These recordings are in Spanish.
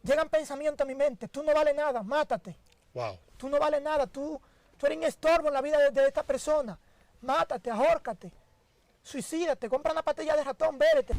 llegan pensamientos a mi mente, tú no vales nada, mátate. Wow. Tú no vales nada, tú eres un estorbo en la vida de esta persona. Mátate, ahórcate, suicídate, compra una pastilla de ratón, bébete.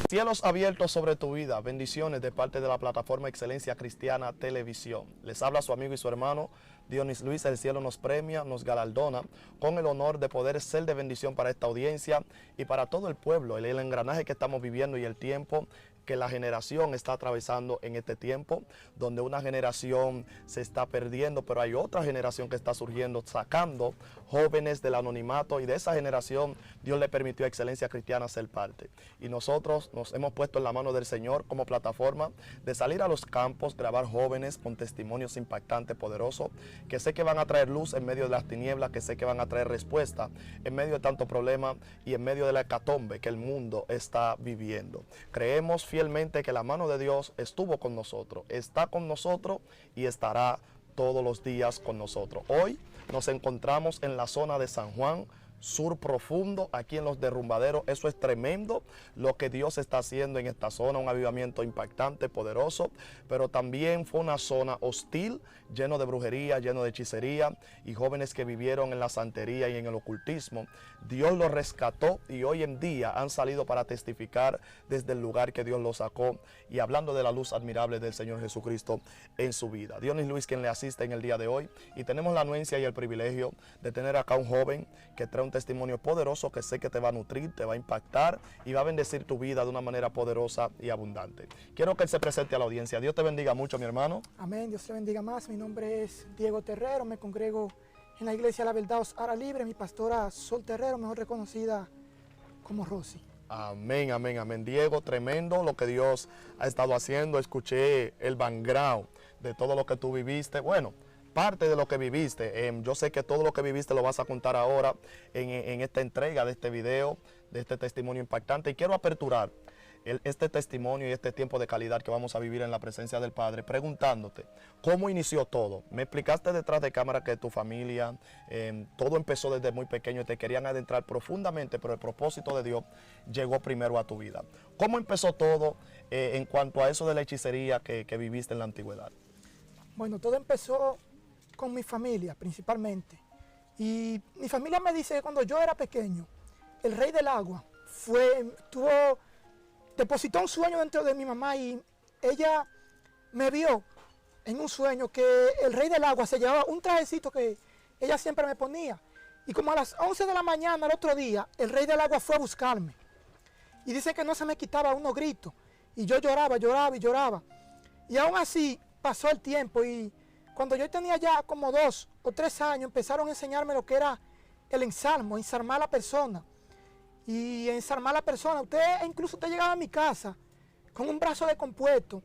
Cielos abiertos sobre tu vida, bendiciones de parte de la plataforma Excelencia Cristiana Televisión. Les habla su amigo y su hermano Dionis Luis. El cielo nos premia, nos galardona con el honor de poder ser de bendición para esta audiencia y para todo el pueblo, el engranaje que estamos viviendo y el tiempo que la generación está atravesando en este tiempo, donde una generación se está perdiendo, pero hay otra generación que está surgiendo, sacando jóvenes del anonimato, y de esa generación Dios le permitió a Excelencia Cristiana ser parte. Y nosotros nos hemos puesto en la mano del Señor como plataforma de salir a los campos, grabar jóvenes con testimonios impactantes, poderosos, que sé que van a traer luz en medio de las tinieblas, que sé que van a traer respuesta en medio de tanto problema y en medio de la hecatombe que el mundo está viviendo. Creemos fielmente que la mano de Dios estuvo con nosotros, está con nosotros y estará todos los días con nosotros. Hoy nos encontramos en la zona de San Juan, Sur Profundo, aquí en los Derrumbaderos. Eso es tremendo lo que Dios está haciendo en esta zona, un avivamiento impactante, poderoso, pero también fue una zona hostil, lleno de brujería, lleno de hechicería, y jóvenes que vivieron en la santería y en el ocultismo. Dios los rescató y hoy en día han salido para testificar desde el lugar que Dios los sacó, y hablando de la luz admirable del Señor Jesucristo en su vida. Dionis Luis quien le asiste en el día de hoy, y tenemos la anuencia y el privilegio de tener acá un joven que trae un testimonio poderoso que sé que te va a nutrir, te va a impactar y va a bendecir tu vida de una manera poderosa y abundante. Quiero que él se presente a la audiencia. Dios te bendiga mucho, mi hermano. Amén, Dios te bendiga más. Mi nombre es Diego Terrero, me congrego en la iglesia La Verdad Os Hará Libre. Mi pastora Sol Terrero, mejor reconocida como Rosy. Amén, amén, amén. Diego, tremendo lo que Dios ha estado haciendo. Escuché el background de todo lo que tú viviste. Bueno, parte de lo que viviste. Yo sé que todo lo que viviste lo vas a contar ahora en esta entrega de este video, de este testimonio impactante. Y quiero aperturar este testimonio y este tiempo de calidad que vamos a vivir en la presencia del Padre, preguntándote, ¿cómo inició todo? Me explicaste detrás de cámara que tu familia, todo empezó desde muy pequeño y te querían adentrar profundamente, pero el propósito de Dios llegó primero a tu vida. ¿Cómo empezó todo en cuanto a eso de la hechicería que viviste en la antigüedad? Bueno, todo empezó con mi familia principalmente. Y mi familia me dice que cuando yo era pequeño, el rey del agua depositó un sueño dentro de mi mamá, y ella me vio en un sueño que el rey del agua se llevaba un trajecito que ella siempre me ponía. Y como a las 11 de la mañana el otro día, el rey del agua fue a buscarme. Y dice que no se me quitaba unos gritos. Y yo lloraba, lloraba y lloraba. Y aún así pasó el tiempo, y cuando yo tenía ya como 2 o 3 años, empezaron a enseñarme lo que era el ensarmo, ensarmar a la persona. Y ensarmar a la persona, incluso usted llegaba a mi casa con un brazo de compuesto,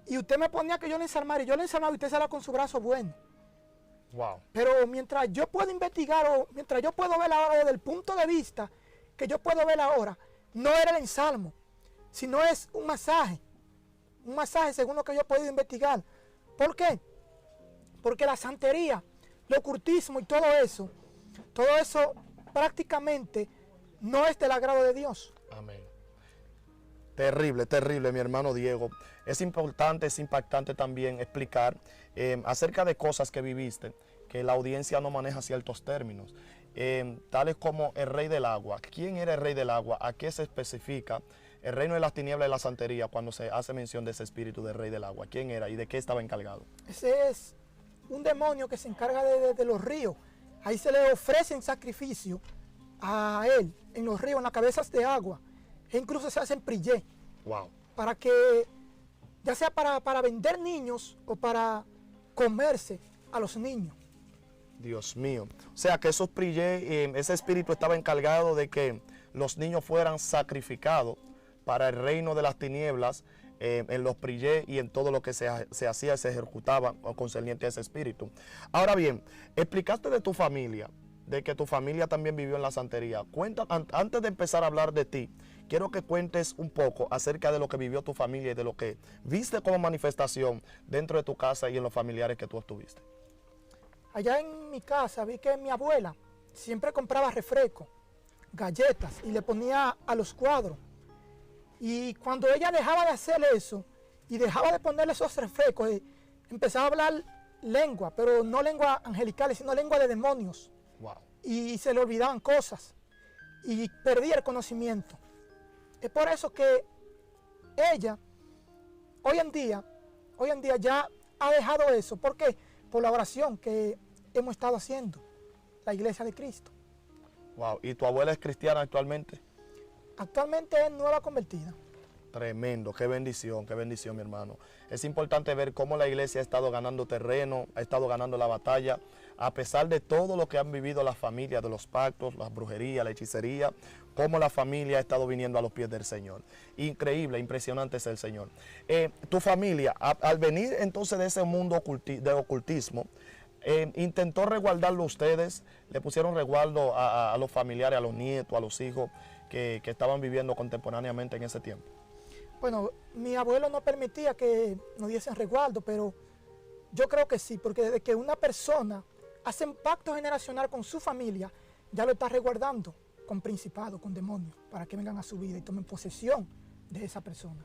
y usted me ponía que yo le ensarmara, y yo le ensarmaba y usted salía con su brazo bueno. Wow. Pero mientras yo puedo investigar, o mientras yo puedo ver ahora desde el punto de vista que yo puedo ver ahora, no era el ensarmo, sino es un masaje según lo que yo he podido investigar. ¿Por qué? Porque la santería, el ocultismo y todo eso prácticamente no es del agrado de Dios. Amén. Terrible, terrible, mi hermano Diego. Es importante, es impactante también explicar acerca de cosas que viviste, que la audiencia no maneja ciertos términos, tales como el rey del agua. ¿Quién era el rey del agua? ¿A qué se especifica el reino de las tinieblas y la santería cuando se hace mención de ese espíritu del rey del agua? ¿Quién era y de qué estaba encargado? Ese es un demonio que se encarga de los ríos. Ahí se le ofrecen sacrificio a él en los ríos, en las cabezas de agua. E incluso se hacen prillé. Wow. Para que, ya sea para vender niños o para comerse a los niños. Dios mío. O sea que esos prillé, ese espíritu estaba encargado de que los niños fueran sacrificados para el reino de las tinieblas, en los prillé y en todo lo que se hacía, se ejecutaba concerniente a ese espíritu. Ahora bien, explicaste de tu familia, de que tu familia también vivió en la santería. Cuenta, antes de empezar a hablar de ti, quiero que cuentes un poco acerca de lo que vivió tu familia y de lo que viste como manifestación dentro de tu casa y en los familiares que tú estuviste. Allá en mi casa vi que mi abuela siempre compraba refresco, galletas y le ponía a los cuadros. Y cuando ella dejaba de hacer eso y dejaba de ponerle esos refrescos, empezaba a hablar lengua, pero no lengua angelicales, sino lengua de demonios. Wow. Y se le olvidaban cosas y perdía el conocimiento. Es por eso que ella hoy en día ya ha dejado eso. ¿Por qué? Por la oración que hemos estado haciendo, la Iglesia de Cristo. Wow. ¿Y tu abuela es cristiana actualmente? Actualmente es nueva convertida. Tremendo, qué bendición, mi hermano. Es importante ver cómo la iglesia ha estado ganando terreno, ha estado ganando la batalla, a pesar de todo lo que han vivido las familias, de los pactos, las brujerías, la hechicería, cómo la familia ha estado viniendo a los pies del Señor. Increíble, impresionante es el Señor. Tu familia, al venir entonces de ese mundo de ocultismo, intentó resguardarlo ustedes, le pusieron resguardo a los familiares, a los nietos, a los hijos que estaban viviendo contemporáneamente en ese tiempo. Bueno, mi abuelo no permitía que nos diesen resguardo, pero yo creo que sí, porque desde que una persona hace un pacto generacional con su familia, ya lo está resguardando con principados, con demonios, para que vengan a su vida y tomen posesión de esa persona.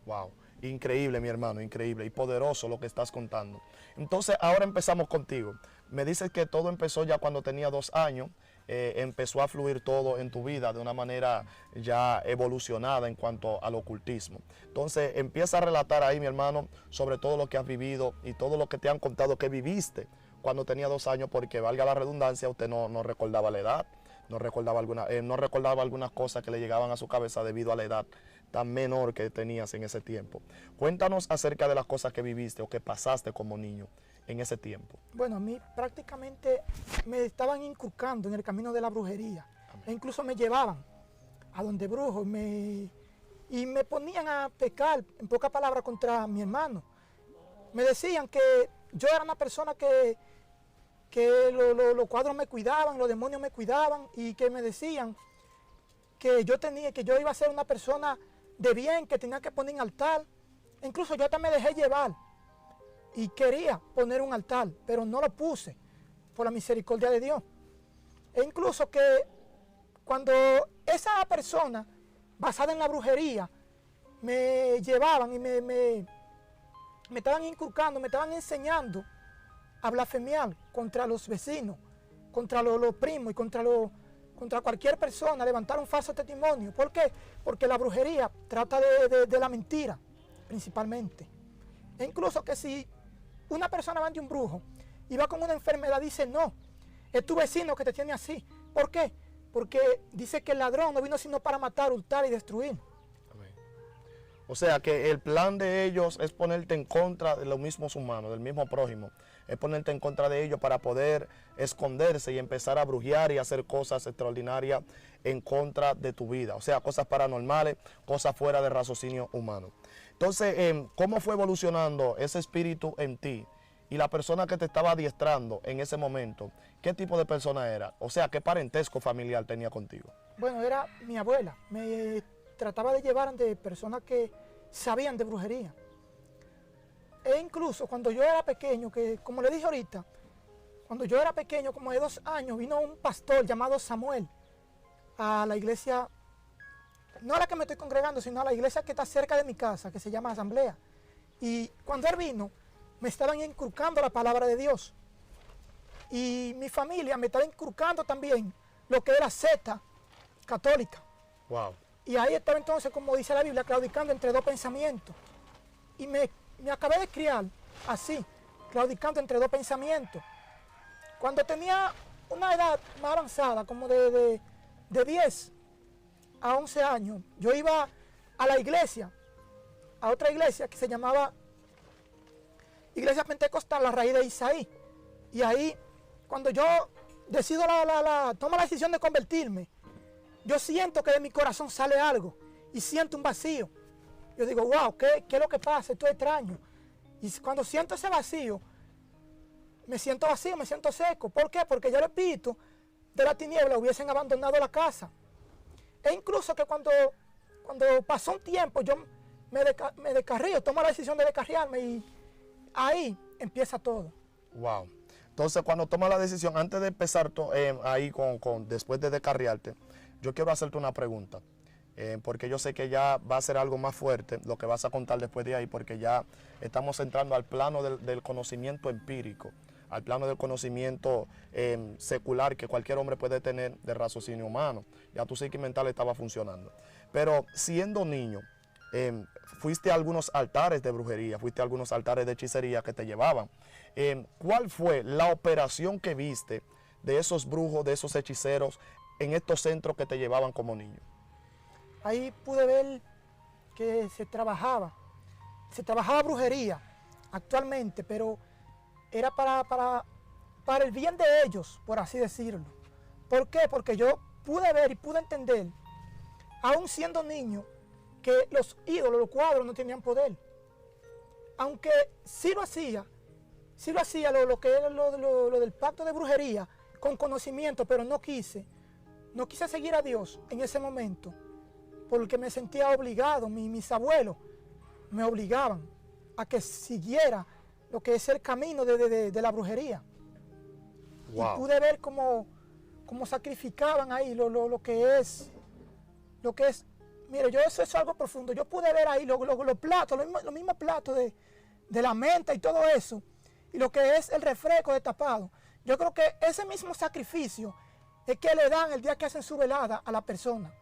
Wow, increíble, mi hermano, increíble y poderoso lo que estás contando. Entonces, ahora empezamos contigo. Me dices que todo empezó ya cuando tenía 2 años. Empezó a fluir todo en tu vida de una manera ya evolucionada en cuanto al ocultismo. Entonces empieza a relatar ahí, mi hermano, sobre todo lo que has vivido y todo lo que te han contado que viviste cuando tenía 2 años, porque valga la redundancia, usted no recordaba la edad, no recordaba algunas cosas que le llegaban a su cabeza debido a la edad tan menor que tenías en ese tiempo. Cuéntanos acerca de las cosas que viviste o que pasaste como niño en ese tiempo. Bueno, a mí prácticamente me estaban inculcando en el camino de la brujería. Amén. E incluso me llevaban a donde brujos y me ponían a pecar, en pocas palabras, contra mi hermano. Me decían que yo era una persona que los cuadros me cuidaban, los demonios me cuidaban, y que me decían que yo iba a ser una persona de bien, que tenía que poner un altar. E incluso yo hasta me dejé llevar y quería poner un altar, pero no lo puse por la misericordia de Dios. E incluso que cuando esa persona, basada en la brujería, me llevaban y me estaban inculcando, me estaban enseñando a blasfemiar contra los vecinos, contra los primos y contra cualquier persona, levantar un falso testimonio. ¿Por qué? Porque la brujería trata de la mentira, principalmente. E incluso que si una persona va ante un brujo y va con una enfermedad, dice, no, es tu vecino que te tiene así. ¿Por qué? Porque dice que el ladrón no vino sino para matar, hurtar y destruir. Amén. O sea que el plan de ellos es ponerte en contra de los mismos humanos, del mismo prójimo. Es ponerte en contra de ellos para poder esconderse y empezar a brujear y hacer cosas extraordinarias en contra de tu vida. O sea, cosas paranormales, cosas fuera de raciocinio humano. Entonces, ¿cómo fue evolucionando ese espíritu en ti? Y la persona que te estaba adiestrando en ese momento, ¿qué tipo de persona era? O sea, ¿qué parentesco familiar tenía contigo? Bueno, era mi abuela. Me trataba de llevar de personas que sabían de brujería. E incluso cuando yo era pequeño, que como le dije ahorita, cuando yo era pequeño, como de 2 años, vino un pastor llamado Samuel a la iglesia, no a la que me estoy congregando, sino a la iglesia que está cerca de mi casa, que se llama Asamblea. Y cuando él vino, me estaban inculcando la palabra de Dios. Y mi familia me estaba inculcando también lo que era secta católica. Wow. Y ahí estaba entonces, como dice la Biblia, claudicando entre 2 pensamientos. Y me acabé de criar así, claudicando entre 2 pensamientos. Cuando tenía una edad más avanzada, como de 10 a 11 años, yo iba a la iglesia, a otra iglesia que se llamaba Iglesia Pentecostal, la Raíz de Isaí. Y ahí, cuando yo decido tomo la decisión de convertirme, yo siento que de mi corazón sale algo y siento un vacío. Yo digo, wow, ¿qué es lo que pasa? Esto es extraño. Y cuando siento ese vacío, me siento vacío, me siento seco. ¿Por qué? Porque ya los espíritus de la tiniebla hubiesen abandonado la casa. E incluso que cuando pasó un tiempo, yo me descarrío, tomo la decisión de descarriarme y ahí empieza todo. Wow. Entonces, cuando tomas la decisión, antes de empezar ahí después de descarriarte, yo quiero hacerte una pregunta. Porque yo sé que ya va a ser algo más fuerte lo que vas a contar después de ahí, porque ya estamos entrando al plano del conocimiento empírico, al plano del conocimiento secular que cualquier hombre puede tener de raciocinio humano. Ya tu psique mental estaba funcionando. Pero siendo niño, fuiste a algunos altares de brujería, fuiste a algunos altares de hechicería que te llevaban. ¿Cuál fue la operación que viste de esos brujos, de esos hechiceros en estos centros que te llevaban como niño? Ahí pude ver que se trabajaba brujería actualmente, pero era para el bien de ellos, por así decirlo. ¿Por qué? Porque yo pude ver y pude entender, aún siendo niño, que los ídolos, los cuadros no tenían poder. Aunque sí lo hacía lo que era lo del pacto de brujería, con conocimiento, pero no quise seguir a Dios en ese momento, porque me sentía obligado. Mis abuelos me obligaban a que siguiera lo que es el camino de la brujería. Wow. Y pude ver cómo sacrificaban ahí lo que es. Mire, eso es algo profundo. Yo pude ver ahí los platos, los mismos platos de la menta y todo eso, y lo que es el refresco de tapado. Yo creo que ese mismo sacrificio es que le dan el día que hacen su velada a la persona.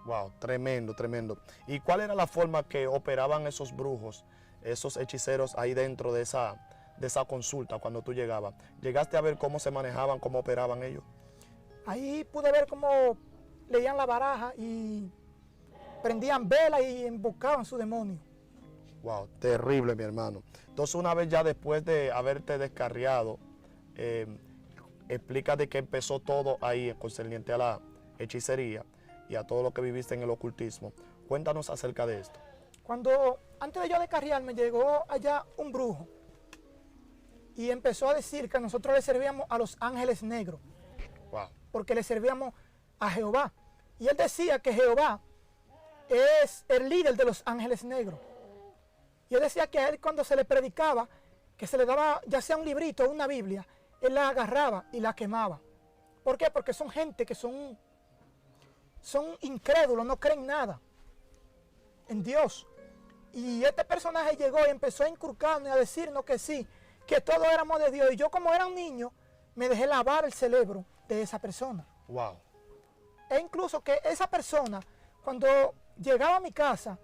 Wow, tremendo, tremendo. ¿Y cuál era la forma que operaban esos brujos, esos hechiceros ahí dentro de esa consulta cuando tú llegabas? ¿Llegaste a ver cómo se manejaban, cómo operaban ellos? Ahí pude ver cómo leían la baraja y prendían velas y invocaban su demonio. Wow, terrible, mi hermano. Entonces, una vez ya después de haberte descarriado, explica de qué empezó todo ahí concerniente a la hechicería y a todo lo que viviste en el ocultismo. Cuéntanos acerca de esto. Antes de yo descarriarme, llegó allá un brujo y empezó a decir que nosotros le servíamos a los ángeles negros. Wow. Porque le servíamos a Jehová. Y él decía que Jehová es el líder de los ángeles negros. Y él decía que a él, cuando se le predicaba, que se le daba ya sea un librito o una Biblia, él la agarraba y la quemaba. ¿Por qué? Porque son gente que son incrédulos, no creen nada en Dios. Y este personaje llegó y empezó a inculcarnos y a decirnos que sí, que todos éramos de Dios. Y yo, como era un niño, me dejé lavar el cerebro de esa persona. Wow. E incluso que esa persona, cuando llegaba a mi casa,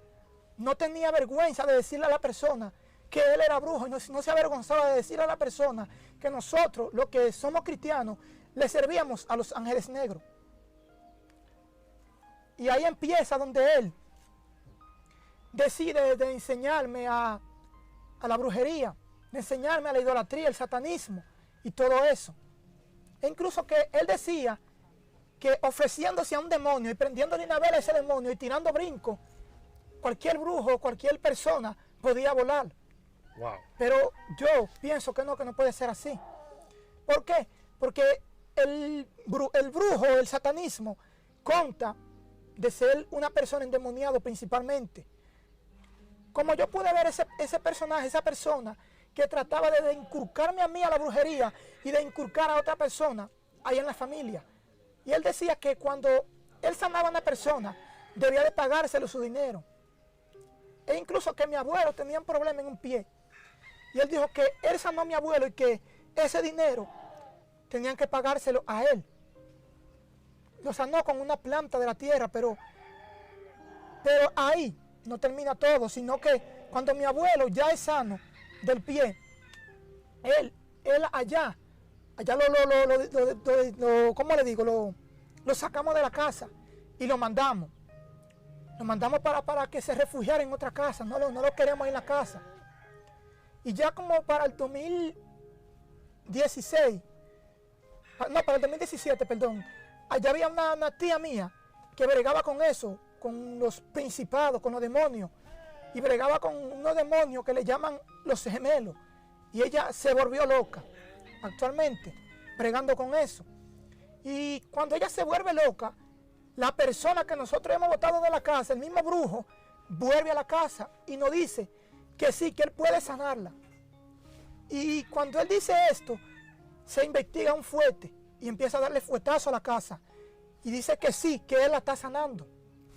no tenía vergüenza de decirle a la persona que él era brujo, y no se avergonzaba de decirle a la persona que nosotros, los que somos cristianos, le servíamos a los ángeles negros. Y ahí empieza donde él decide de enseñarme a la brujería, de enseñarme a la idolatría, el satanismo y todo eso. E incluso que él decía que ofreciéndose a un demonio y prendiéndole una vela a ese demonio y tirando brincos, cualquier brujo, cualquier persona podía volar. Wow. Pero yo pienso que no puede ser así. ¿Por qué? Porque el brujo, el satanismo, conta de ser una persona endemoniada principalmente. Como yo pude ver ese personaje, esa persona que trataba de inculcarme a mí a la brujería y de inculcar a otra persona ahí en la familia. Y él decía que cuando él sanaba a una persona, debía de pagárselo su dinero. E incluso que mi abuelo tenía un problema en un pie. Y él dijo que él sanó a mi abuelo y que ese dinero tenían que pagárselo a él. Lo sanó con una planta de la tierra, pero ahí no termina todo, sino que cuando mi abuelo ya es sano del pie, él allá ¿cómo le digo? Lo sacamos de la casa y lo mandamos. Lo mandamos para que se refugiara en otra casa, no lo queremos en la casa. Y ya como para el 2017, allá había una tía mía que bregaba con eso, con los principados, con los demonios, y bregaba con unos demonios que le llaman los gemelos. Y ella se volvió loca, actualmente, bregando con eso. Y cuando ella se vuelve loca, la persona que nosotros hemos botado de la casa, el mismo brujo, vuelve a la casa y nos dice que sí, que él puede sanarla. Y cuando él dice esto, se investiga un fuete y empieza a darle fuetazo a la casa. Y dice que sí, que él la está sanando.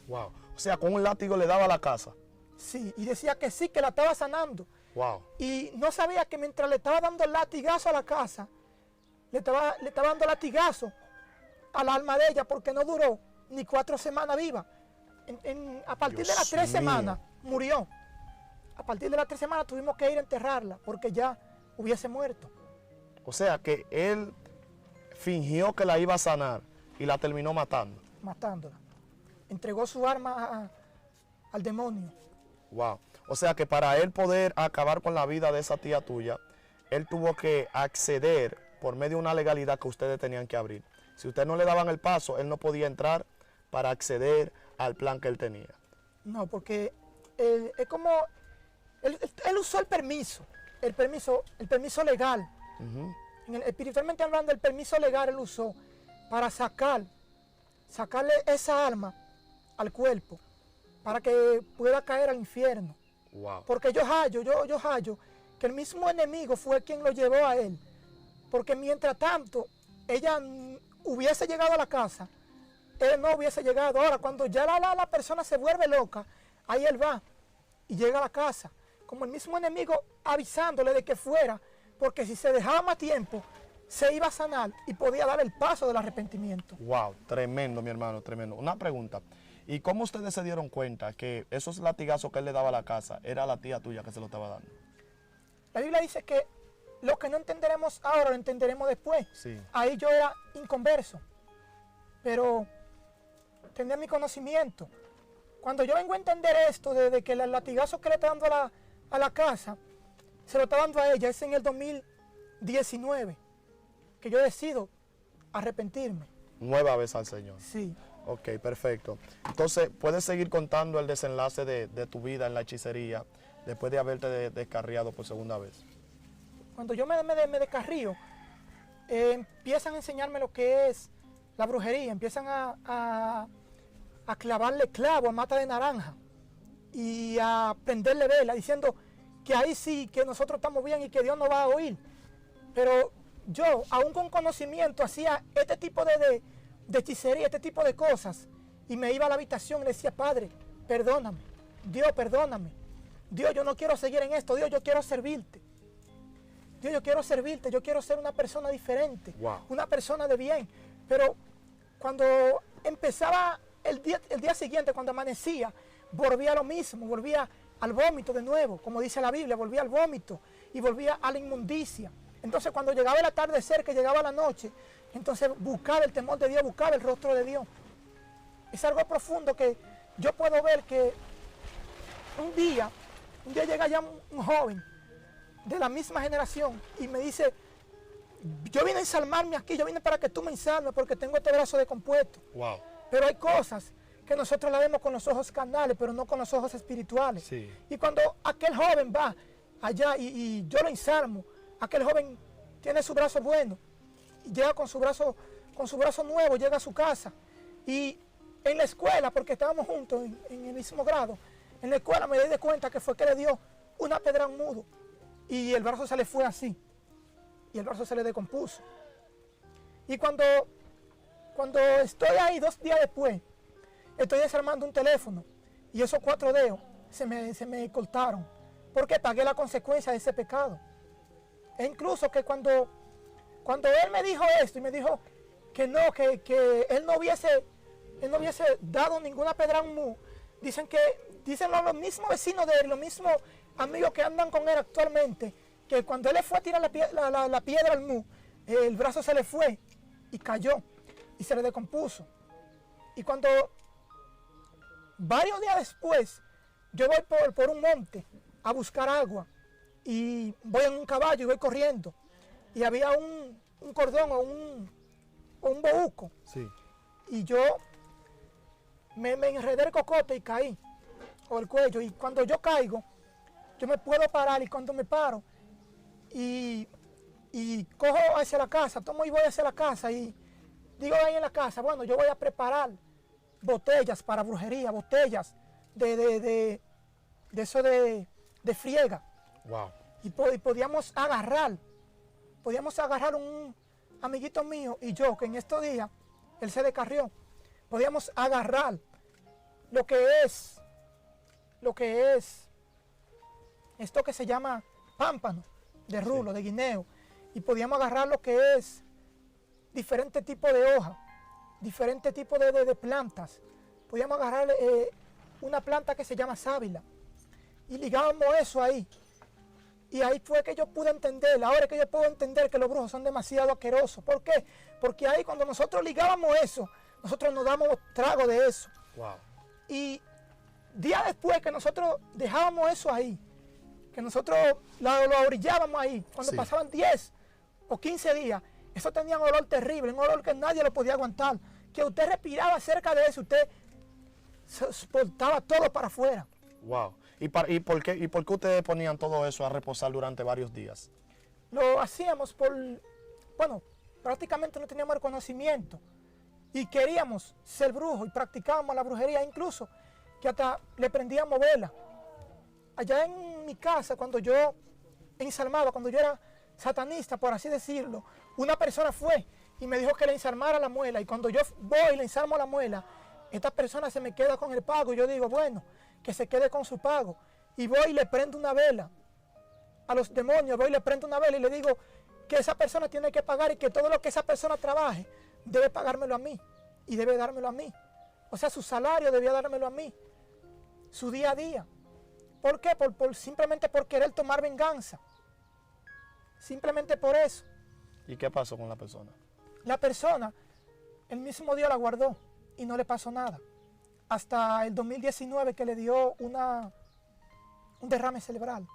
Wow. O sea, con un látigo le daba a la casa. Sí, y decía que sí, que la estaba sanando. Wow. Y no sabía que mientras le estaba dando el latigazo a la casa, le estaba dando latigazo al alma de ella, porque no duró ni 4 semanas viva. A partir de las 3 semanas murió. A partir de las 3 semanas tuvimos que ir a enterrarla, porque ya hubiese muerto. O sea, que él fingió que la iba a sanar y la terminó matando. Matándola. Entregó su arma al demonio. Wow. O sea que para él poder acabar con la vida de esa tía tuya, él tuvo que acceder por medio de una legalidad que ustedes tenían que abrir. Si ustedes no le daban el paso, él no podía entrar para acceder al plan que él tenía. No, porque es como, él usó el permiso legal. Espiritualmente hablando, el permiso legal él usó para sacarle esa alma al cuerpo, para que pueda caer al infierno. Wow. Porque yo hallo que el mismo enemigo fue quien lo llevó a él. Porque mientras tanto, ella hubiese llegado a la casa, él no hubiese llegado. Ahora, cuando ya la persona se vuelve loca, ahí él va y llega a la casa. Como el mismo enemigo avisándole de que fuera, porque si se dejaba más tiempo, se iba a sanar y podía dar el paso del arrepentimiento. Wow, tremendo, mi hermano, tremendo. Una pregunta. ¿Y cómo ustedes se dieron cuenta que esos latigazos que él le daba a la casa era la tía tuya que se lo estaba dando? La Biblia dice que lo que no entenderemos ahora lo entenderemos después. Sí. Ahí yo era inconverso, pero tenía mi conocimiento. Cuando yo vengo a entender esto, de que el latigazo que le está dando a la casa, se lo está dando a ella, es en el 2019, que yo decido arrepentirme. Nueva vez al Señor. Sí. Ok, perfecto. Entonces, ¿puedes seguir contando el desenlace de tu vida en la hechicería después de haberte descarriado por segunda vez? Cuando yo me descarrío, empiezan a enseñarme lo que es la brujería, empiezan a clavarle clavo a mata de naranja y a prenderle vela, diciendo que ahí sí, que nosotros estamos bien y que Dios nos va a oír. Pero yo, aún con conocimiento, hacía este tipo de hechicería, este tipo de cosas, y me iba a la habitación y le decía: Padre, perdóname, Dios, perdóname, Dios, yo no quiero seguir en esto, Dios, yo quiero servirte, Dios, yo quiero servirte, yo quiero ser una persona diferente, Wow. una persona de bien. Pero cuando empezaba el día siguiente, cuando amanecía, volvía a lo mismo, volvía al vómito de nuevo, como dice la Biblia, volvía al vómito y volvía a la inmundicia. Entonces cuando llegaba el atardecer, que llegaba la noche, entonces buscaba el temor de Dios, buscaba el rostro de Dios. Es algo profundo que yo puedo ver que un día llega ya un joven de la misma generación y me dice: yo vine a ensalmarme aquí, yo vine para que tú me ensalmes porque tengo este brazo descompuesto. Wow. Pero hay cosas que nosotros la vemos con los ojos carnales, pero no con los ojos espirituales. Sí. Y cuando aquel joven va allá y yo lo ensalmo, aquel joven tiene su brazo bueno, y llega con su brazo nuevo, llega a su casa. Y en la escuela, porque estábamos juntos en el mismo grado, en la escuela me di de cuenta que fue que le dio una pedra a un mudo y el brazo se le fue así, y el brazo se le descompuso. Y cuando estoy ahí 2 días después, estoy desarmando un teléfono y esos 4 dedos se me cortaron, porque pagué la consecuencia de ese pecado. E incluso que cuando él me dijo esto y me dijo que no, que él no hubiese dado ninguna pedra a un mu, dicen los mismos vecinos de él, los mismos amigos que andan con él actualmente, que cuando él le fue a tirar la piedra al mu, el brazo se le fue y cayó y se le descompuso. Y cuando varios días después yo voy por un monte a buscar agua y voy en un caballo y voy corriendo y había un cordón o un bejuco. Sí. Y yo me enredé el cocote y caí, o el cuello, y cuando yo caigo, yo me puedo parar, y cuando me paro y cojo hacia la casa, tomo y voy hacia la casa y digo ahí en la casa: bueno, yo voy a preparar botellas para brujería, botellas de eso de friega. Wow. Y podíamos agarrar amiguito mío y yo, que en estos días él se descarrió, podíamos agarrar lo que es esto que se llama pámpano, de rulo, de guineo, y podíamos agarrar lo que es diferentes tipos de hojas, diferentes tipos de plantas. Podíamos agarrar una planta que se llama sábila y ligábamos eso ahí. Y ahí fue que yo pude entender, ahora es que yo puedo entender que los brujos son demasiado asquerosos. ¿Por qué? Porque ahí cuando nosotros ligábamos eso, nosotros nos damos trago de eso. Wow. Y días después que nosotros dejábamos eso ahí, que nosotros lo orillábamos ahí, cuando Sí. pasaban 10 o 15 días, eso tenía un olor terrible, un olor que nadie lo podía aguantar. Que usted respiraba cerca de eso, usted se soltaba todo para afuera. Wow. ¿Y por qué ustedes ponían todo eso a reposar durante varios días? Lo hacíamos bueno, prácticamente no teníamos el conocimiento y queríamos ser brujos y practicábamos la brujería, incluso que hasta le prendíamos vela. Allá en mi casa, cuando yo ensalmaba, cuando yo era satanista, por así decirlo, una persona fue y me dijo que le ensalmara la muela, y cuando yo voy y le ensalmo la muela, esta persona se me queda con el pago, y yo digo, bueno, que se quede con su pago, y voy y le prendo una vela a los demonios, voy y le prendo una vela y le digo que esa persona tiene que pagar y que todo lo que esa persona trabaje debe pagármelo a mí y debe dármelo a mí. O sea, su salario debía dármelo a mí, su día a día. ¿Por qué? Simplemente por querer tomar venganza. Simplemente por eso. ¿Y qué pasó con la persona? La persona, el mismo Dios la guardó y no le pasó nada. Hasta el 2019 que le dio un derrame cerebral.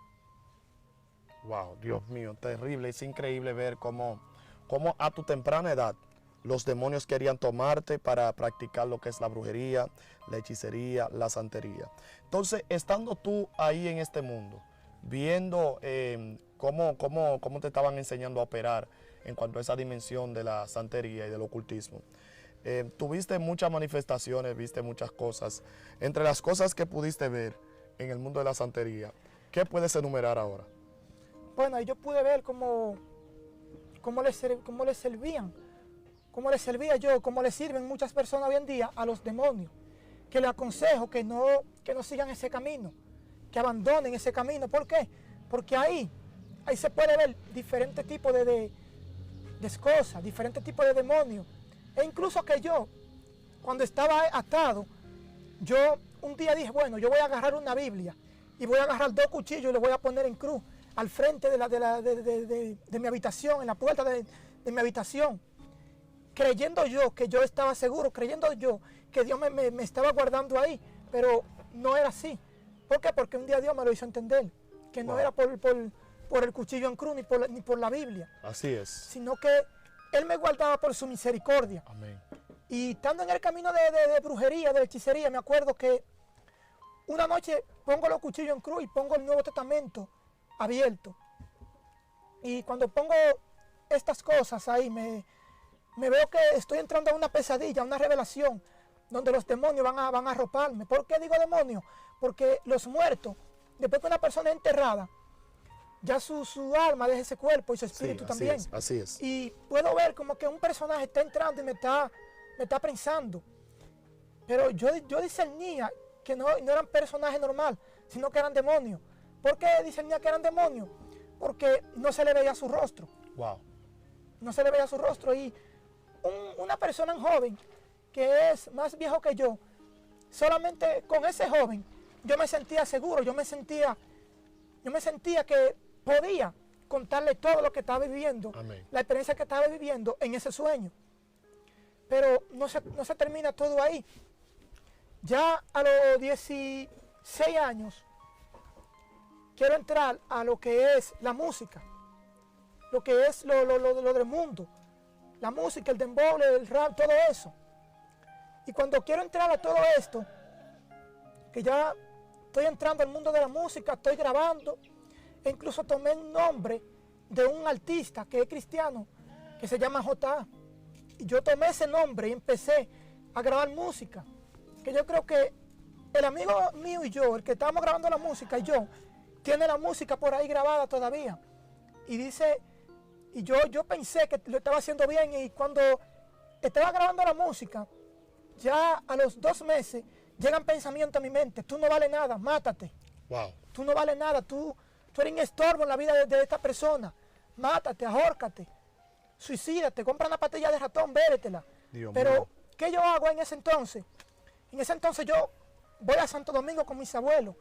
Wow, Dios mío, terrible. Es increíble ver cómo a tu temprana edad los demonios querían tomarte para practicar lo que es la brujería, la hechicería, la santería. Entonces, estando tú ahí en este mundo, viendo cómo te estaban enseñando a operar en cuanto a esa dimensión de la santería y del ocultismo, tuviste muchas manifestaciones, viste muchas cosas. Entre las cosas que pudiste ver en el mundo de la santería, ¿qué puedes enumerar ahora? Bueno, ahí yo pude ver cómo le servían, cómo le servía yo, cómo le sirven muchas personas hoy en día a los demonios. Que les aconsejo que no sigan ese camino, que abandonen ese camino. ¿Por qué? Porque ahí se puede ver diferentes tipos de cosas, diferentes tipos de demonios. E incluso que yo, cuando estaba atado, yo un día dije, bueno, yo voy a agarrar una Biblia y voy a agarrar 2 cuchillos y los voy a poner en cruz al frente de mi habitación, en la puerta de mi habitación, creyendo yo que yo estaba seguro, creyendo yo que Dios me estaba guardando ahí, pero no era así. ¿Por qué? Porque un día Dios me lo hizo entender, que no era por el cuchillo en cruz ni por la Biblia. Así es. Sino que Él me guardaba por su misericordia. Amén. Y estando en el camino de brujería, de hechicería, me acuerdo que una noche pongo los cuchillos en cruz y pongo el Nuevo Testamento abierto. Y cuando pongo estas cosas ahí, me veo que estoy entrando a una pesadilla, a una revelación, donde los demonios van a arroparme. ¿Por qué digo demonios? Porque los muertos, después que una persona es enterrada, ya su alma deja ese cuerpo y su espíritu también. Así es. Y puedo ver como que un personaje está entrando y me está prensando. Pero yo discernía que no eran personajes normales, sino que eran demonios. ¿Por qué discernía que eran demonios? Porque no se le veía su rostro. Wow. No se le veía su rostro. Y una persona joven que es más viejo que yo, solamente con ese joven yo me sentía seguro, yo me sentía que podía contarle todo lo que estaba viviendo, Amén. la experiencia que estaba viviendo en ese sueño. Pero no se termina todo ahí. Ya a los 16 años quiero entrar a lo que es la música, lo que es lo del mundo, la música, el dembow, el rap, todo eso. Y cuando quiero entrar a todo esto, que ya estoy entrando al mundo de la música, estoy grabando, e incluso tomé el nombre de un artista que es cristiano, que se llama J.A. Y yo tomé ese nombre y empecé a grabar música, que yo creo que el amigo mío y yo, el que estábamos grabando la música y yo, tiene la música por ahí grabada todavía. Y dice Y yo pensé que lo estaba haciendo bien, y cuando estaba grabando la música, ya a los 2 meses llegan pensamientos a mi mente: tú no vales nada, mátate. Wow. Tú no vales nada, tú eres un estorbo en la vida de esta persona. Mátate, ahórcate, suicídate, compra una pastilla de ratón, bébetela. Dios Pero, mío. ¿qué yo hago en ese entonces? En ese entonces yo voy a Santo Domingo con mis abuelos.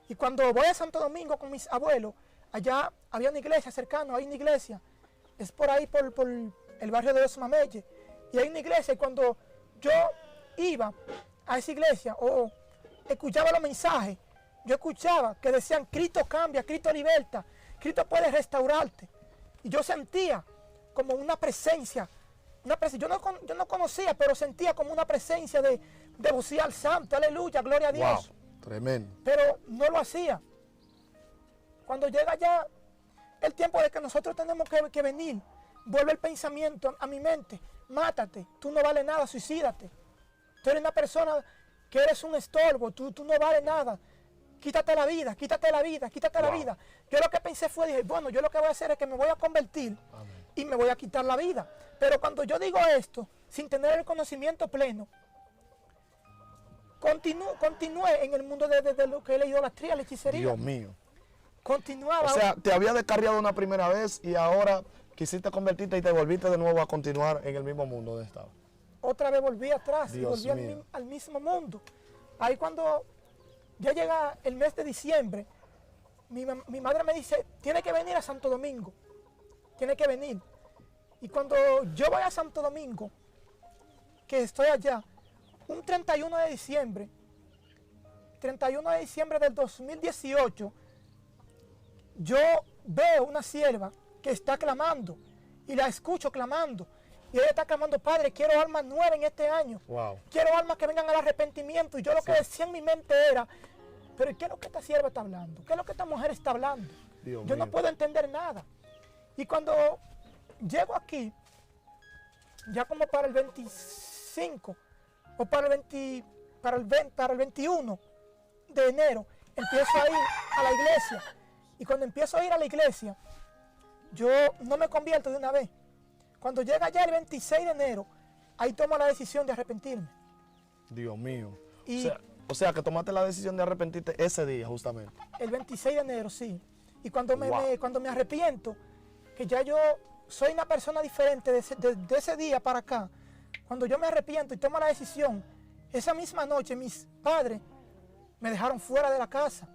Y cuando voy a Santo Domingo con mis abuelos, allá había una iglesia cercana, hay una iglesia. Es por ahí, por el barrio de Los Mameyes. Y hay una iglesia, y cuando yo iba a esa iglesia o escuchaba los mensajes, yo escuchaba que decían: Cristo cambia, Cristo liberta, Cristo puede restaurarte. Y yo sentía como una presencia. Yo no conocía, pero sentía como una presencia de vocía al santo, aleluya, gloria a Dios. Wow. Tremendo. Pero no lo hacía. Cuando llega ya el tiempo de que nosotros tenemos que venir, vuelve el pensamiento a mi mente: mátate, tú no vales nada, suicídate. Tú eres una persona que eres un estorbo, tú no vales nada. Quítate la vida, quítate la vida, quítate la vida. Yo lo que pensé fue, dije, bueno, yo lo que voy a hacer es que me voy a convertir. Amén. Y me voy a quitar la vida. Pero cuando yo digo esto, sin tener el conocimiento pleno, continué en el mundo de lo que es la idolatría, la hechicería. Dios mío. Continuaba. O sea, te había descarriado una primera vez y ahora quisiste convertirte y te volviste de nuevo a continuar en el mismo mundo donde estaba. Otra vez volví atrás, Dios y volví al mismo mundo. Ahí cuando ya llega el mes de diciembre, mi madre me dice: tiene que venir a Santo Domingo, tiene que venir. Y cuando yo voy a Santo Domingo, que estoy allá, un 31 de diciembre del 2018, yo veo una sierva que está clamando, y la escucho clamando. Y ella está clamando: Padre, quiero almas nuevas en este año. Wow. Quiero almas que vengan al arrepentimiento. Y yo lo que decía en mi mente era: pero ¿qué es lo que esta sierva está hablando? ¿Qué es lo que esta mujer está hablando? Dios yo mío. no puedo entender nada. Y cuando llego aquí, ya como para el 25 o para el 21 de enero, empiezo a ir a la iglesia. Y cuando empiezo a ir a la iglesia, yo no me convierto de una vez. Cuando llega ya el 26 de enero, ahí tomo la decisión de arrepentirme. Dios mío. Y o sea, que tomaste la decisión de arrepentirte ese día justamente. el 26 de enero, sí. Y cuando Wow. me arrepiento, que ya yo soy una persona diferente de ese día para acá, cuando yo me arrepiento y tomo la decisión, esa misma noche mis padres me dejaron fuera de la casa.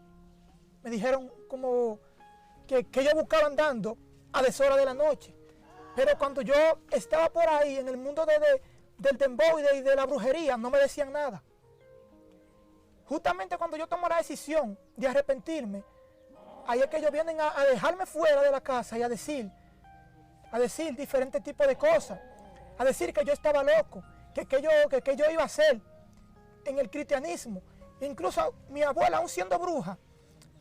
Me dijeron como que ellos buscaban dando a deshora de la noche. Pero cuando yo estaba por ahí en el mundo del dembow y de la brujería, no me decían nada. Justamente cuando yo tomo la decisión de arrepentirme, ahí es que ellos vienen a dejarme fuera de la casa y a decir diferentes tipos de cosas. A decir que yo estaba loco, que yo iba a hacer en el cristianismo. Incluso mi abuela, aún siendo bruja,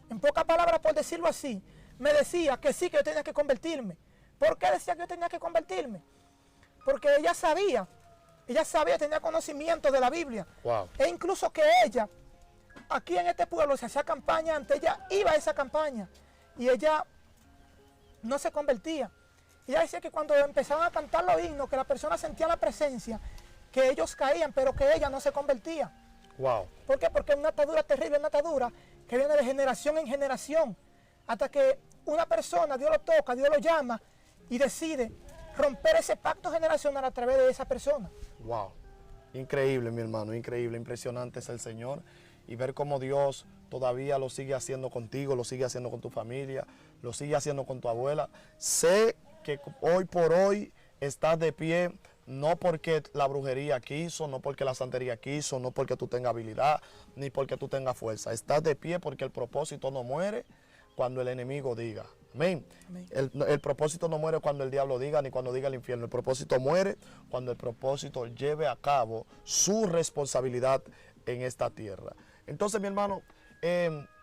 en pocas palabras, por decirlo así, me decía que sí, que yo tenía que convertirme. ¿Por qué decía que yo tenía que convertirme? Porque ella sabía, tenía conocimiento de la Biblia. Wow. E incluso que ella, aquí en este pueblo se hacía campaña antes, ella iba a esa campaña y ella no se convertía. Y ella decía que cuando empezaban a cantar los himnos, que la persona sentía la presencia, que ellos caían, pero que ella no se convertía. Wow. ¿Por qué? Porque es una atadura terrible, una atadura que viene de generación en generación, hasta que una persona, Dios lo toca, Dios lo llama y decide romper ese pacto generacional a través de esa persona. Wow. Increíble, mi hermano, increíble, impresionante es el Señor. Y ver cómo Dios todavía lo sigue haciendo contigo, lo sigue haciendo con tu familia, lo sigue haciendo con tu abuela. Sé que hoy por hoy estás de pie, no porque la brujería quiso, no porque la santería quiso, no porque tú tengas habilidad, ni porque tú tengas fuerza. Estás de pie porque el propósito no muere cuando el enemigo diga. Amén. Amén. El propósito no muere cuando el diablo diga, ni cuando diga el infierno. El propósito muere cuando el propósito lleve a cabo su responsabilidad en esta tierra. Entonces, mi hermano,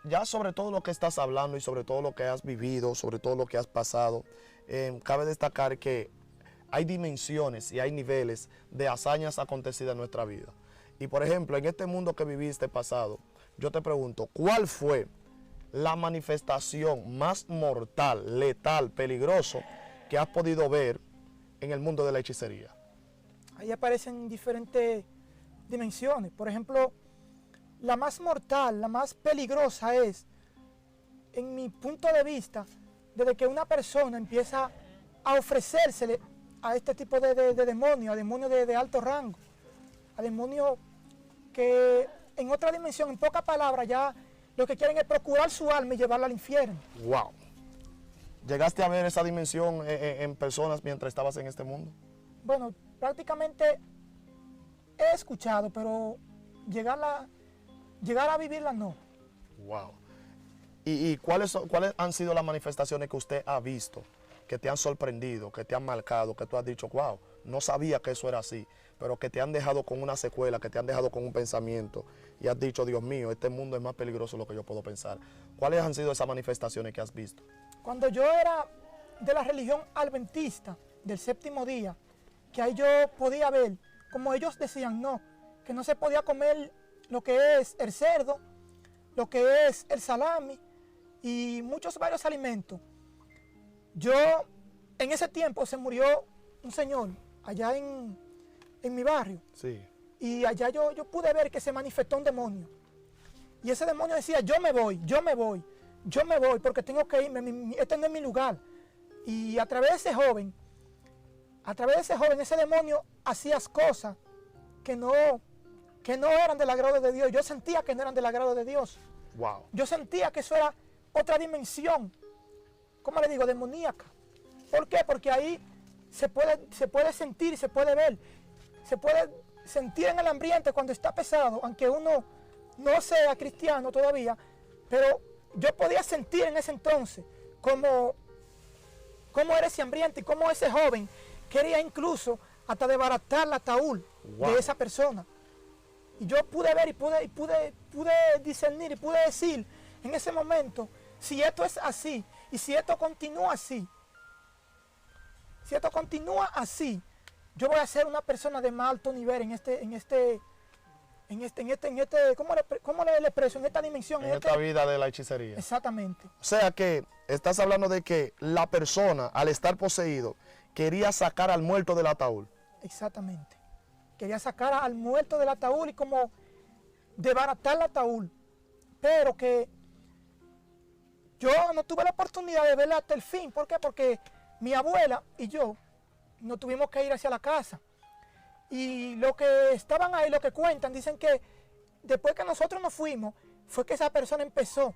ya sobre todo lo que estás hablando y sobre todo lo que has vivido, sobre todo lo que has pasado, cabe destacar que hay dimensiones y hay niveles de hazañas acontecidas en nuestra vida. Y por ejemplo, en este mundo que viviste pasado, yo te pregunto, ¿cuál fue la manifestación más mortal, letal, peligroso que has podido ver en el mundo de la hechicería? Ahí aparecen diferentes dimensiones. Por ejemplo, la más mortal, la más peligrosa es, en mi punto de vista, desde que una persona empieza a ofrecérsele a este tipo de demonios, a demonios de alto rango, a demonios que en otra dimensión, en pocas palabras, ya lo que quieren es procurar su alma y llevarla al infierno. ¡Wow! ¿Llegaste a ver esa dimensión en personas mientras estabas en este mundo? Bueno, prácticamente he escuchado, pero llegar a vivirla no. ¡Wow! ¿Y cuáles han sido las manifestaciones que usted ha visto, que te han sorprendido, que te han marcado, que tú has dicho, wow, no sabía que eso era así, pero que te han dejado con una secuela, que te han dejado con un pensamiento y has dicho, Dios mío, este mundo es más peligroso de lo que yo puedo pensar? ¿Cuáles han sido esas manifestaciones que has visto? Cuando yo era de la religión adventista, del séptimo día, que ahí yo podía ver, como ellos decían, no, que no se podía comer lo que es el cerdo, lo que es el salami y varios alimentos. Yo, en ese tiempo se murió un señor allá en mi barrio. Sí. Y allá yo pude ver que se manifestó un demonio. Y ese demonio decía, yo me voy, porque tengo que irme, este no es mi lugar. Y a través de ese joven, ese demonio hacía cosas que no eran del agrado de Dios. Yo sentía que no eran del agrado de Dios. Wow. Yo sentía que eso era otra dimensión, ¿cómo le digo? Demoníaca. ¿Por qué? Porque ahí se puede sentir, se puede ver, se puede sentir en el ambiente cuando está pesado, aunque uno no sea cristiano todavía, pero yo podía sentir en ese entonces cómo era ese ambiente y cómo ese joven quería incluso hasta desbaratar el ataúd de esa persona. Y yo pude ver y pude discernir y pude decir en ese momento, si esto es así y si esto continúa así, yo voy a ser una persona de más alto nivel ¿cómo le expreso? En esta dimensión. En esta vida de la hechicería. Exactamente. O sea que estás hablando de que la persona, al estar poseído, quería sacar al muerto del ataúd. Exactamente. Quería sacar al muerto del ataúd y como desbaratar el ataúd. Pero que yo no tuve la oportunidad de verla hasta el fin. ¿Por qué? Porque mi abuela y yo nos tuvimos que ir hacia la casa. Y lo que estaban ahí, lo que cuentan, dicen que después que nosotros nos fuimos, fue que esa persona empezó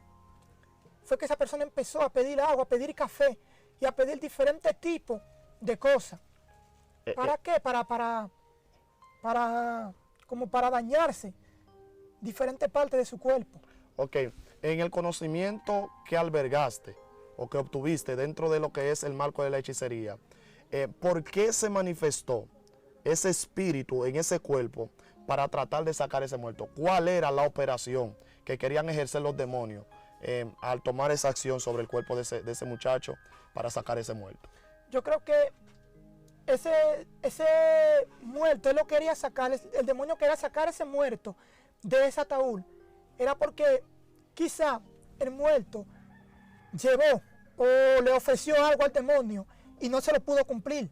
a pedir agua, a pedir café y a pedir diferentes tipos de cosas. ¿Para qué? Como para dañarse diferentes partes de su cuerpo. Ok, en el conocimiento que albergaste o que obtuviste dentro de lo que es el marco de la hechicería, ¿por qué se manifestó ese espíritu en ese cuerpo para tratar de sacar ese muerto? ¿Cuál era la operación que querían ejercer los demonios al tomar esa acción sobre el cuerpo de ese muchacho para sacar ese muerto? Yo creo que ese muerto, él lo quería sacar, el demonio quería sacar ese muerto de ese ataúd. Era porque quizá el muerto llevó o le ofreció algo al demonio y no se lo pudo cumplir.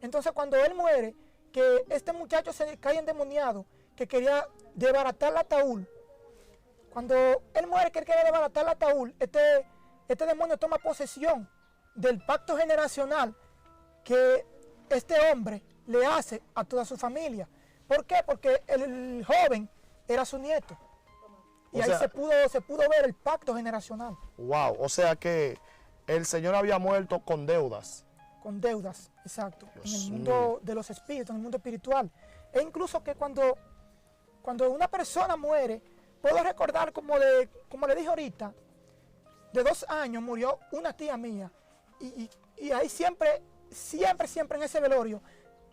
Entonces cuando él muere, que este muchacho se cae endemoniado, que quería desbaratar el ataúd. Cuando él muere, que él quería desbaratar el ataúd, este demonio toma posesión del pacto generacional que este hombre le hace a toda su familia. ¿Por qué? Porque el joven era su nieto. Y ahí se pudo ver el pacto generacional. Wow, o sea que el señor había muerto con deudas. Con deudas, exacto. En el mundo de los espíritus, en el mundo espiritual. E incluso que cuando una persona muere, puedo recordar, como le dije ahorita, de 2 años murió una tía mía. Y ahí siempre en ese velorio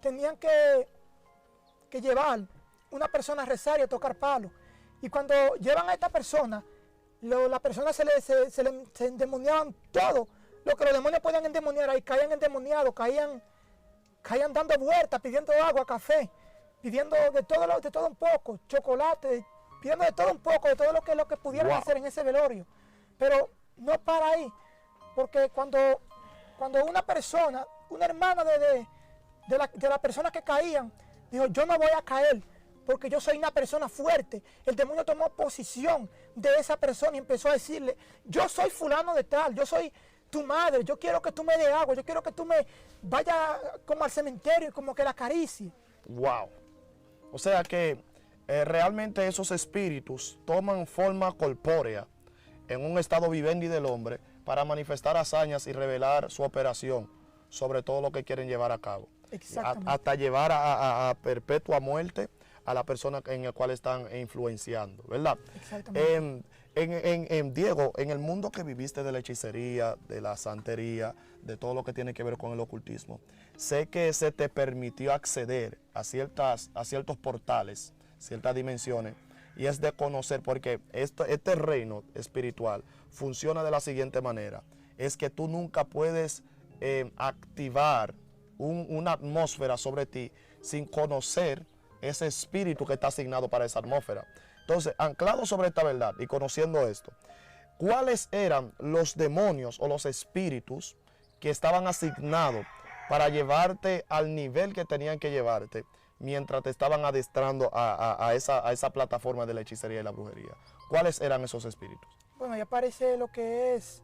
tenían que llevar una persona a rezar y a tocar palos. Y cuando llevan a esta persona, la persona se endemoniaban todo. Lo que los demonios podían endemoniar ahí, caían endemoniados, caían dando vueltas, pidiendo agua, café, pidiendo de todo un poco, chocolate, pidiendo de todo un poco, de todo lo que pudieran hacer en ese velorio. Pero no para ahí, porque cuando cuando una persona, una hermana de la persona que caían, dijo, yo no voy a caer porque yo soy una persona fuerte. El demonio tomó posición de esa persona y empezó a decirle, yo soy fulano de tal, yo soy tu madre, yo quiero que tú me des agua, yo quiero que tú me vayas como al cementerio y como que la acaricie. Wow. O sea que realmente esos espíritus toman forma corpórea en un estado vivendi del hombre para manifestar hazañas y revelar su operación sobre todo lo que quieren llevar a cabo. Exactamente. Hasta llevar a perpetua muerte a la persona en la cual están influenciando, ¿verdad? Exactamente. Diego, en el mundo que viviste de la hechicería, de la santería, de todo lo que tiene que ver con el ocultismo, sé que se te permitió acceder a ciertos portales, ciertas dimensiones, y es de conocer, porque este reino espiritual funciona de la siguiente manera, es que tú nunca puedes activar una atmósfera sobre ti sin conocer ese espíritu que está asignado para esa atmósfera. Entonces, anclado sobre esta verdad y conociendo esto, ¿cuáles eran los demonios o los espíritus que estaban asignados para llevarte al nivel que tenían que llevarte mientras te estaban adestrando a esa plataforma de la hechicería y la brujería? ¿Cuáles eran esos espíritus? Bueno, ya aparece lo que es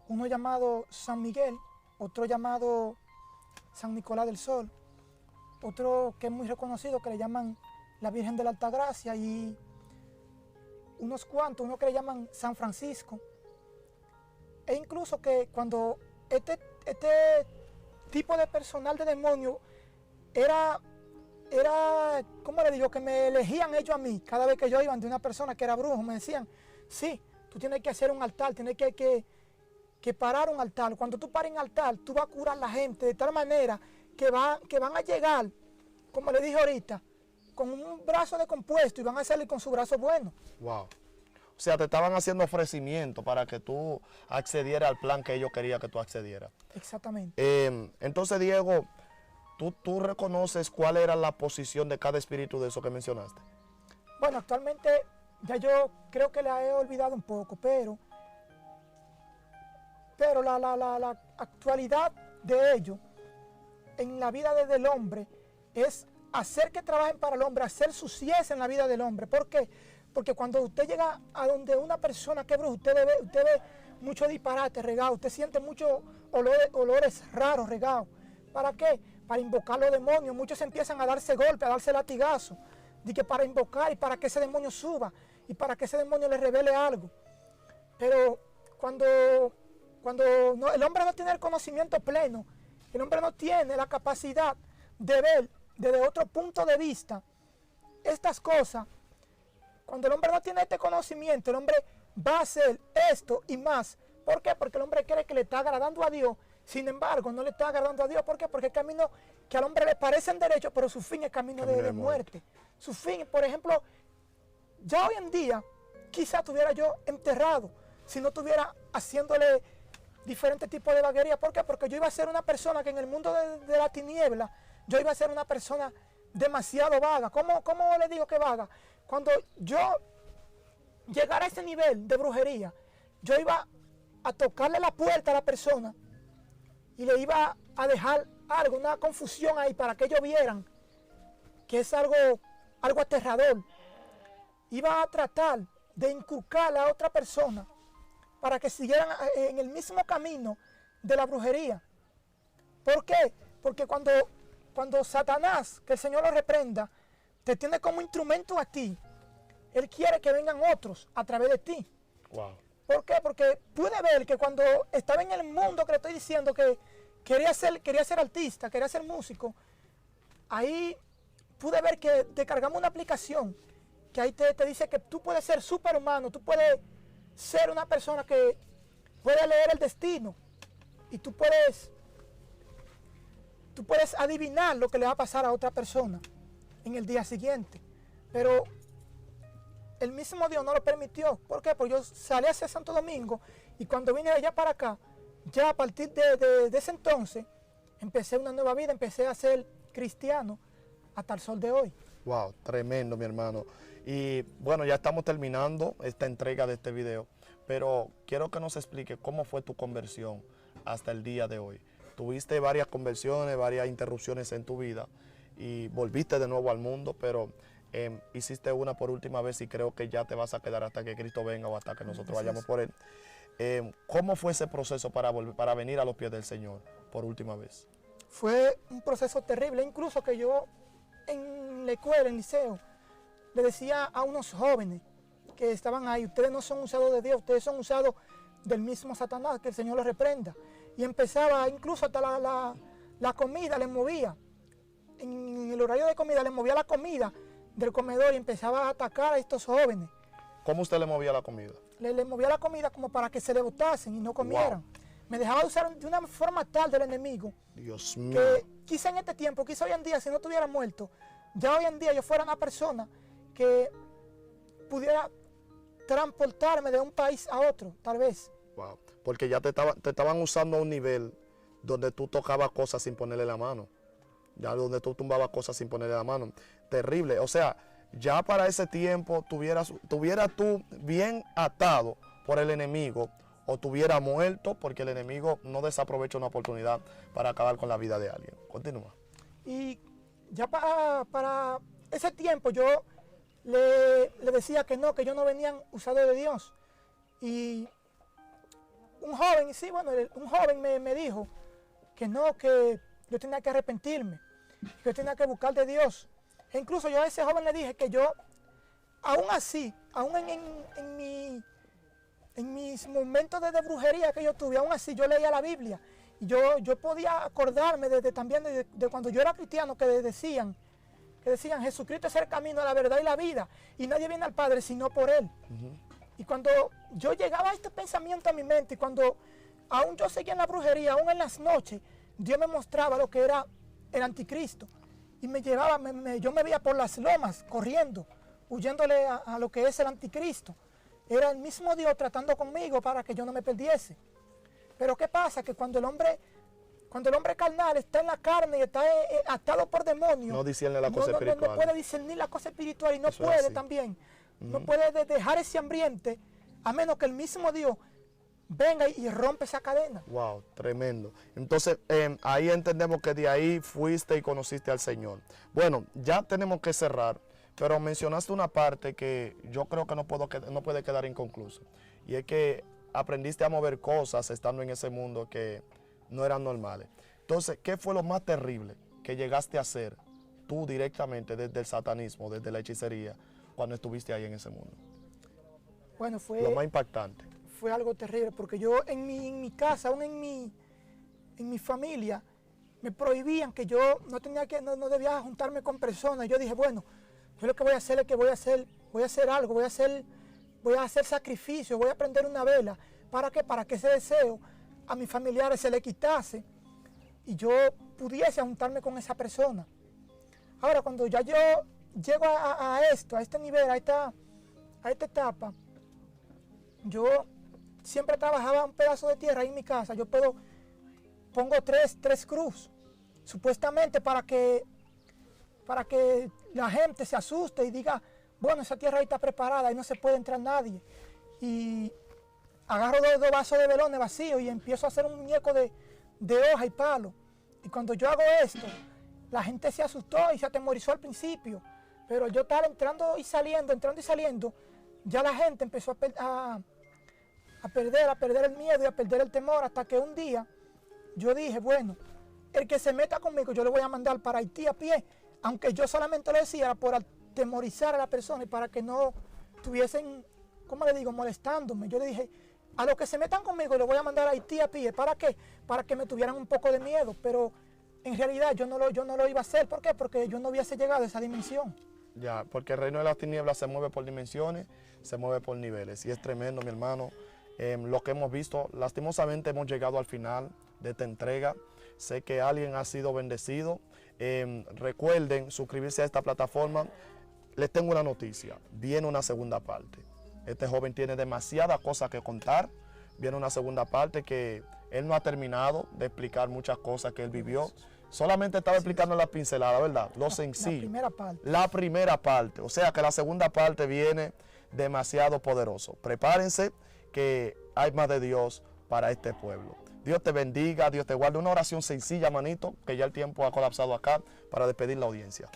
uno llamado San Miguel, otro llamado San Nicolás del Sol, otro que es muy reconocido que le llaman la Virgen de la Altagracia, y unos cuantos, uno que le llaman San Francisco. E incluso que cuando este tipo de personal de demonio era, ¿cómo le digo? Que me elegían ellos a mí, cada vez que yo iba de una persona que era brujo, me decían, sí, tú tienes que hacer un altar, tienes que parar un altar. Cuando tú pares un altar, tú vas a curar a la gente de tal manera que van a llegar, como le dije ahorita, con un brazo de compuesto y van a salir con su brazo bueno. Wow. O sea, te estaban haciendo ofrecimiento para que tú accedieras al plan que ellos querían que tú accedieras. Exactamente. Entonces, Diego, ¿tú reconoces cuál era la posición de cada espíritu de eso que mencionaste? Bueno, actualmente ya yo creo que la he olvidado un poco, pero la actualidad de ellos en la vida del hombre es hacer que trabajen para el hombre, hacer su ciencia en la vida del hombre. ¿Por qué? Porque cuando usted llega a donde una persona que es bruja, usted ve mucho disparate regado, usted siente muchos olores raros regados. ¿Para qué? Para invocar los demonios. Muchos empiezan a darse golpes, a darse latigazos, de que para invocar y para que ese demonio suba y para que ese demonio le revele algo. Pero cuando el hombre no tiene el conocimiento pleno, el hombre no tiene la capacidad de ver desde otro punto de vista estas cosas, cuando el hombre no tiene este conocimiento, el hombre va a hacer esto y más. ¿Por qué? Porque el hombre cree que le está agradando a Dios, sin embargo no le está agradando a Dios. ¿Por qué? Porque el camino que al hombre le parecen derechos, pero su fin es camino de muerte. Su fin, por ejemplo, ya hoy en día, quizá estuviera yo enterrado, si no estuviera haciéndole diferentes tipos de vaguería. ¿Por qué? Porque yo iba a ser una persona que en el mundo de la tiniebla, yo iba a ser una persona demasiado vaga. ¿Cómo le digo que vaga? Cuando yo llegara a ese nivel de brujería, yo iba a tocarle la puerta a la persona y le iba a dejar algo, una confusión ahí para que ellos vieran que es algo aterrador. Iba a tratar de inculcar a otra persona para que siguieran en el mismo camino de la brujería. ¿Por qué? Porque cuando Satanás, que el Señor lo reprenda, te tiene como instrumento a ti, Él quiere que vengan otros a través de ti. Wow. ¿Por qué? Porque pude ver que cuando estaba en el mundo que le estoy diciendo que quería ser artista, quería ser músico, ahí pude ver que descargamos una aplicación que ahí te dice que tú puedes ser superhumano, tú puedes ser una persona que puede leer el destino y tú puedes adivinar lo que le va a pasar a otra persona en el día siguiente. Pero el mismo Dios no lo permitió. ¿Por qué? Porque yo salí hacia Santo Domingo y cuando vine de allá para acá, ya a partir de ese entonces, empecé una nueva vida, empecé a ser cristiano hasta el sol de hoy. Wow, tremendo, mi hermano. Y bueno, ya estamos terminando esta entrega de este video, pero quiero que nos explique cómo fue tu conversión hasta el día de hoy. tuviste varias conversiones, varias interrupciones en tu vida y volviste de nuevo al mundo, pero hiciste una por última vez y creo que ya te vas a quedar hasta que Cristo venga o hasta que nosotros vayamos por Él. ¿Cómo fue ese proceso para venir a los pies del Señor por última vez? Fue un proceso terrible, incluso que yo en la escuela, en el liceo, le decía a unos jóvenes que estaban ahí, ustedes no son usados de Dios, ustedes son usados del mismo Satanás, que el Señor los reprenda. Y empezaba, incluso hasta la comida les movía. En el horario de comida les movía la comida del comedor y empezaba a atacar a estos jóvenes. ¿Cómo usted le movía la comida? Le movía la comida como para que se le botasen y no comieran. Wow. Me dejaba usar de una forma tal del enemigo. Dios mío. Que quizá en este tiempo, quizá hoy en día, si no estuviera muerto, ya hoy en día yo fuera una persona que pudiera transportarme de un país a otro, tal vez. Wow. Porque ya te estaban usando a un nivel donde tú tocabas cosas sin ponerle la mano. Ya donde tú tumbabas cosas sin ponerle la mano. Terrible. O sea, ya para ese tiempo tuvieras tú bien atado por el enemigo o tuviera muerto porque el enemigo no desaprovecha una oportunidad para acabar con la vida de alguien. Continúa. Y ya para ese tiempo yo le decía que yo no venía usado de Dios. Y un joven me dijo que no, que yo tenía que arrepentirme, que yo tenía que buscar de Dios. E incluso yo a ese joven le dije que yo, aún así, aún en mis momentos de brujería que yo tuve, aún así yo leía la Biblia. Y yo podía acordarme también de cuando yo era cristiano, que decían, Jesucristo es el camino, la verdad y la vida, y nadie viene al Padre sino por Él. Y cuando yo llegaba a este pensamiento a mi mente, y cuando aún yo seguía en la brujería, aún en las noches, Dios me mostraba lo que era el anticristo. Y me llevaba, yo me veía por las lomas, corriendo, huyéndole a lo que es el anticristo. Era el mismo Dios tratando conmigo para que yo no me perdiese. Pero ¿qué pasa? Que cuando el hombre carnal está en la carne y está atado por demonios, no discierne la cosa espiritual. No puede discernir la cosa espiritual y no puede también. No puede dejar ese ambiente a menos que el mismo Dios venga y rompe esa cadena. Wow, tremendo. Entonces, ahí entendemos que de ahí fuiste y conociste al Señor. Bueno, ya tenemos que cerrar, pero mencionaste una parte que yo creo que no puede quedar inconcluso. Y es que aprendiste a mover cosas estando en ese mundo que no eran normales. Entonces, ¿qué fue lo más terrible que llegaste a hacer tú directamente desde el satanismo, desde la hechicería, cuando estuviste ahí en ese mundo? Bueno, fue lo más impactante. Fue algo terrible, porque yo en mi casa, aún en mi familia, me prohibían que yo no debía juntarme con personas. Yo dije, bueno, yo lo que voy a hacer es que voy a hacer algo, voy a hacer sacrificio, voy a prender una vela. ¿Para qué? Para que ese deseo a mis familiares se le quitase y yo pudiese juntarme con esa persona. Ahora, cuando ya yo llego a este nivel, a esta etapa, yo siempre trabajaba un pedazo de tierra ahí en mi casa. Yo pongo tres cruz, supuestamente para que la gente se asuste y diga, bueno, esa tierra ahí está preparada y no se puede entrar nadie. Y agarro dos vasos de velones vacíos y empiezo a hacer un muñeco de hoja y palo. Y cuando yo hago esto, la gente se asustó y se atemorizó al principio. Pero yo estaba entrando y saliendo, ya la gente empezó a perder el miedo y a perder el temor, hasta que un día yo dije, bueno, el que se meta conmigo yo le voy a mandar para Haití a pie, aunque yo solamente lo decía por atemorizar a la persona y para que no estuviesen, ¿cómo le digo?, molestándome. Yo le dije, a los que se metan conmigo le voy a mandar a Haití a pie. ¿Para qué? Para que me tuvieran un poco de miedo, pero en realidad yo no lo iba a hacer. ¿Por qué? Porque yo no hubiese llegado a esa dimensión. Ya, porque el reino de las tinieblas se mueve por dimensiones, se mueve por niveles, y es tremendo, mi hermano. Lo que hemos visto, lastimosamente hemos llegado al final de esta entrega. Sé que alguien ha sido bendecido. Recuerden suscribirse a esta plataforma. Les tengo una noticia, viene una segunda parte. Este joven tiene demasiadas cosas que contar. Viene una segunda parte que él no ha terminado de explicar muchas cosas que él vivió. Solamente estaba explicando la pincelada, ¿verdad? Lo sencillo. La primera parte. La primera parte. O sea que la segunda parte viene demasiado poderoso. Prepárense que hay más de Dios para este pueblo. Dios te bendiga, Dios te guarde. Una oración sencilla, manito, que ya el tiempo ha colapsado acá para despedir la audiencia.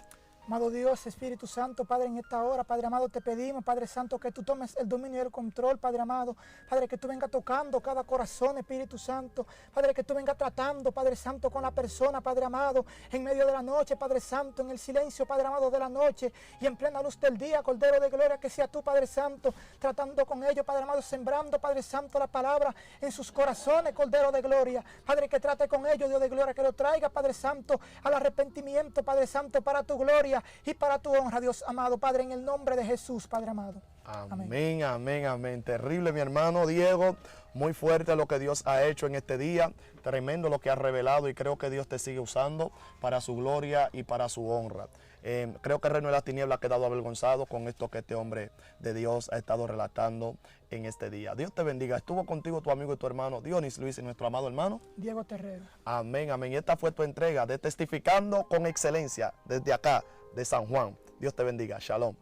Amado Dios, Espíritu Santo, Padre, en esta hora, Padre amado, te pedimos, Padre Santo, que tú tomes el dominio y el control, Padre amado. Padre, que tú vengas tocando cada corazón, Espíritu Santo. Padre, que tú vengas tratando, Padre Santo, con la persona, Padre amado, en medio de la noche, Padre Santo, en el silencio, Padre amado, de la noche y en plena luz del día, Cordero de Gloria, que sea tú, Padre Santo, tratando con ellos, Padre amado, sembrando, Padre Santo, la palabra en sus corazones, Cordero de Gloria. Padre, que trate con ellos, Dios de Gloria, que lo traiga, Padre Santo, al arrepentimiento, Padre Santo, para tu gloria y para tu honra, Dios amado, Padre, en el nombre de Jesús, Padre amado. Amén, amén, amén. Terrible, mi hermano Diego. Muy fuerte lo que Dios ha hecho en este día. Tremendo lo que ha revelado y creo que Dios te sigue usando para su gloria y para su honra. Creo que el reino de las tinieblas ha quedado avergonzado con esto que este hombre de Dios ha estado relatando en este día. Dios te bendiga. Estuvo contigo tu amigo y tu hermano Dionis Luis y nuestro amado hermano Diego Terrero. Amén, amén. Y esta fue tu entrega de Testificando con Excelencia desde acá, de San Juan. Dios te bendiga. Shalom.